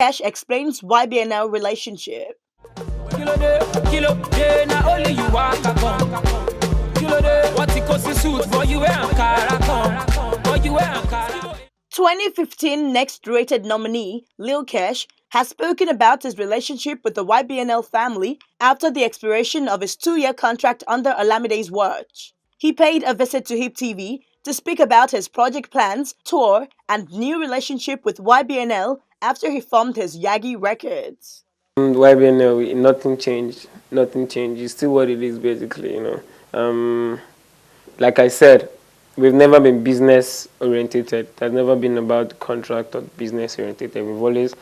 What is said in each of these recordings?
Kesh explains Ybnl relationship. 2015 Next Rated nominee Lil Kesh has spoken about his relationship with the Ybnl family after the expiration of his 2-year contract under Olamide's watch. He paid a visit to HipTv to speak about his project plans, tour, and new relationship with Ybnl after he formed his Yagi Records. Ybnl, nothing changed. Nothing changed. It's still what it is, basically. Like I said, we've never been business orientated. It has never been about contract or business orientated. We've always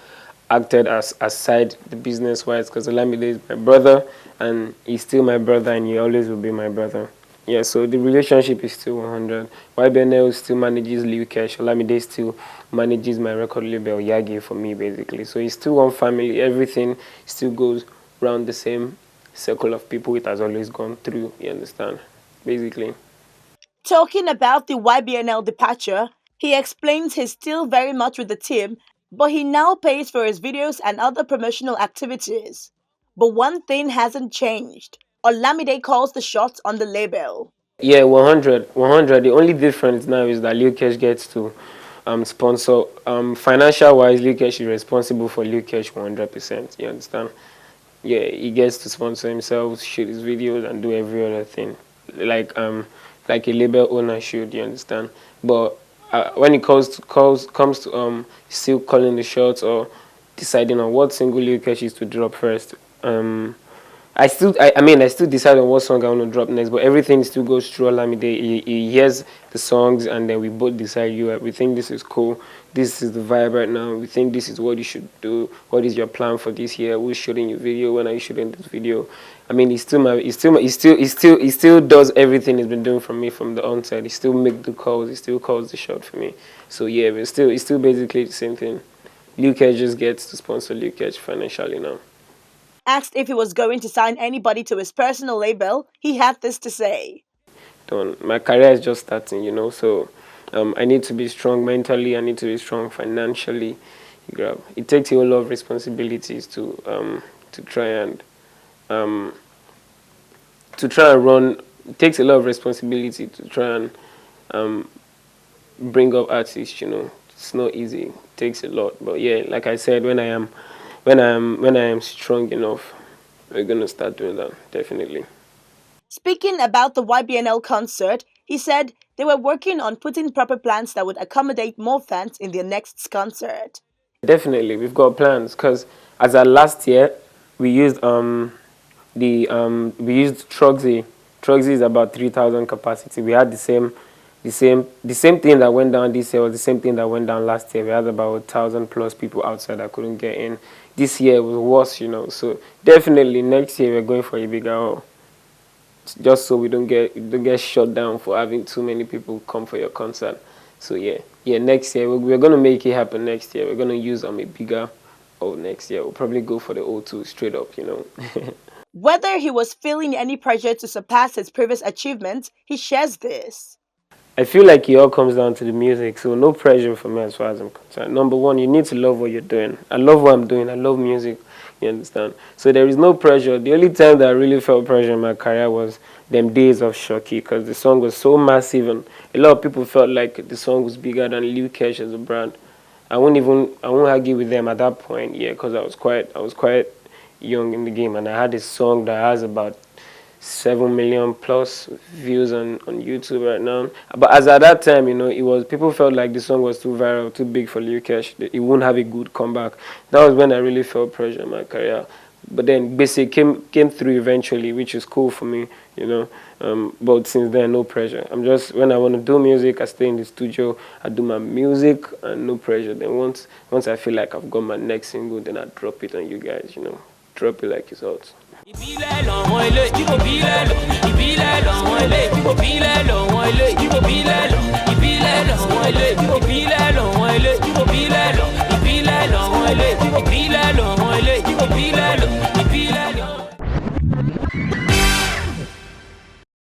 acted as aside the business wise, because Olamide is my brother and he's still my brother and he always will be my brother. Yeah, so the relationship is still 100. Ybnl still manages Lil Kesh. Olamide still manages my record label Yagi for me, basically. So it's still one family. Everything still goes around the same circle of people it has always gone through, you understand, basically. Talking about the Ybnl departure, he explains he's still very much with the team, but he now pays for his videos and other promotional activities. But one thing hasn't changed. Olamide calls the shots on the label. Yeah, 100. The only difference now is that Lil Kesh gets to sponsor. Financial-wise, Lil Kesh is responsible for Lil Kesh 100%, you understand? Yeah, he gets to sponsor himself, shoot his videos, and do every other thing. Like a label owner should, you understand? But when it comes to still calling the shots or deciding on what single Lil Kesh is to drop first, I still decide on what song I want to drop next, but everything still goes through Olamide. He hears the songs and then we both decide, we think this is cool, this is the vibe right now, we think this is what you should do, what is your plan for this year, who's shooting your video, when are you shooting this video. I mean, he still does everything he's been doing for me from the onset. He still makes the calls, he still calls the shot for me. So yeah, but it's still basically the same thing. Lil Kesh just gets to sponsor Lil Kesh financially now. Asked if he was going to sign anybody to his personal label, he had this to say. My career is just starting, so I need to be strong mentally, I need to be strong financially. It takes a whole lot of responsibilities to try and run. It takes a lot of responsibility to try and bring up artists, It's not easy. It takes a lot. But yeah, like I said, when I am strong enough, we're gonna start doing that, definitely. Speaking about the Ybnl concert, he said they were working on putting proper plans that would accommodate more fans in their next concert. Definitely, we've got plans, because as our last year, we used Trugsy. Trugsy is about 3,000 capacity. We had the same thing that went down this year was the same thing that went down last year. We had about 1,000 plus people outside that couldn't get in. This year was worse, So definitely next year we're going for a bigger hall, just so we don't get shut down for having too many people come for your concert. So yeah, next year we're gonna make it happen. Next year we're gonna use a bigger hall next year. We'll probably go for the O2 straight up, Whether he was feeling any pressure to surpass his previous achievements, he shares this. I feel like it all comes down to the music, so no pressure for me as far as I'm concerned. Number one, you need to love what you're doing. I love what I'm doing. I love music, you understand? So there is no pressure. The only time that I really felt pressure in my career was them days of Shocky, because the song was so massive and a lot of people felt like the song was bigger than Lil Kesh as a brand. I won't argue with them at that point, because I was quite young in the game, and I had a song that has about 7 million plus views on YouTube right now. But as at that time, people felt like the song was too viral, too big for Lil Kesh. It wouldn't have a good comeback. That was when I really felt pressure in my career. But then Basic came through eventually, which is cool for me, But since then, no pressure. When I want to do music, I stay in the studio, I do my music, and no pressure. Then once I feel like I've got my next single, then I drop it on you guys, Drop it like it's hot. Ìbílẹ̀ lọ́wọ́ ilé, ìbílẹ̀ lọ́wọ́ ilé, ìbílẹ̀ lọ́wọ́ ilé.